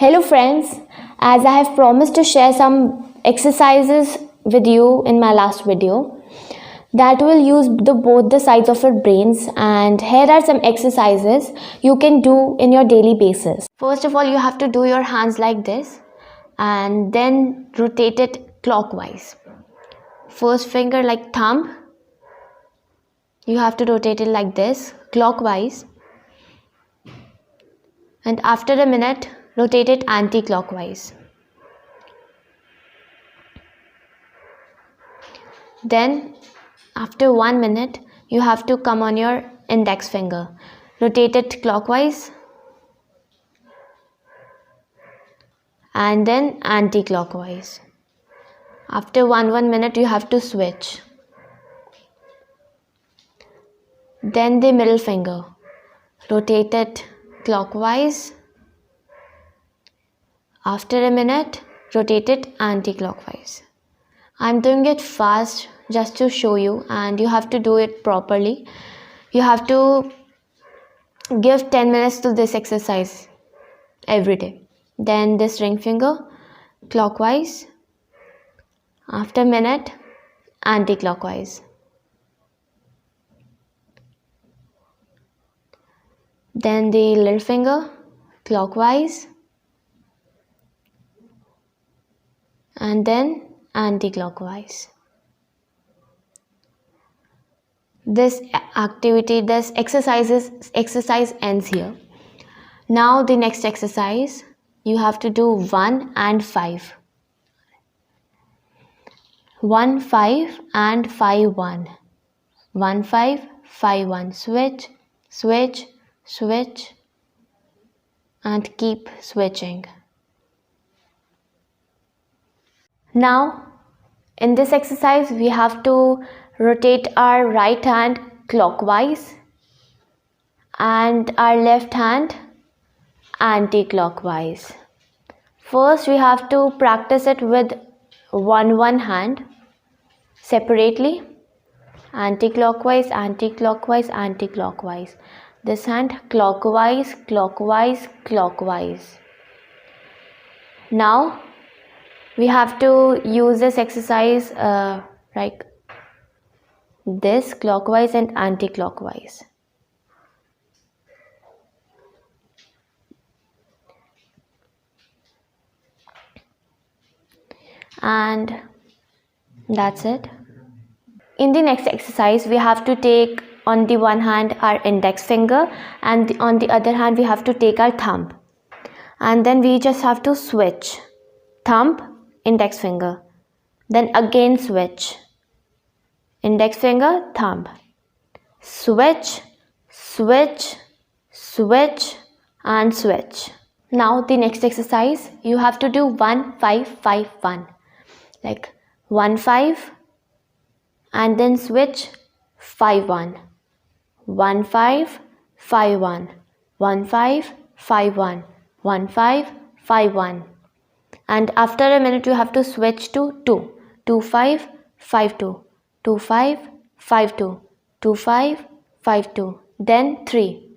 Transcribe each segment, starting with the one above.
Hello friends, as I have promised to share some exercises with you in my last video that will use both the sides of your brains, and here are some exercises you can do in your daily basis. First of all, you have to do your hands like this and then rotate it clockwise. First finger like thumb, you have to rotate it like this clockwise, and after a minute rotate it anti-clockwise. Then after 1 minute you have to come on your index finger, rotate it clockwise and then anti-clockwise. After 1 minute you have to switch. Then the middle finger, rotate it clockwise. After a minute, rotate it anti-clockwise. I'm doing it fast just to show you, and you have to do it properly. You have to give 10 minutes to this exercise every day. Then this ring finger, clockwise. After a minute, anti-clockwise. Then the little finger, clockwise. And then anti-clockwise. This exercise ends here. Now the next exercise, you have to do 1 and 5. 1, 5 and 5, 1. 1, 5, 5, 1. Switch, switch, switch, and keep switching. Now, in this exercise, we have to rotate our right hand clockwise and our left hand anti-clockwise. First, we have to practice it with one hand separately. Anti-clockwise, anti-clockwise, anti-clockwise. This hand clockwise, clockwise, clockwise. Now, we have to use this exercise like this, clockwise and anti-clockwise. And that's it. In the next exercise, we have to take on the one hand our index finger, and on the other hand we have to take our thumb, and then we just have to switch. Thumb, index finger, then again switch. Index finger, thumb. Switch, switch, switch, and switch. Now the next exercise, you have to do 1, 5, 5, 1. Like 1, 5, and then switch 5, 1. 1, 5, 5, 1. 1, 5, 5, 1. 1, 5, 5, 1. And after a minute you have to switch to 2. 2, 5, 5, 2. 2, 5, 5, 2. 2, 5, 5, 2. Then 3.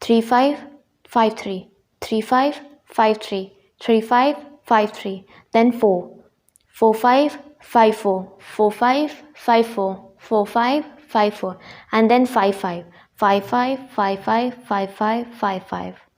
3, 5, 5, 3. 3, 5, 5, 3. 3, 5, 5, 3. Then 4. 4, 5, 5, 4. 4, 5, 5, 4. 4, 5, 5, 4. And then 5, 5. 5, 5, 5, 5, 5, 5, 5, 5.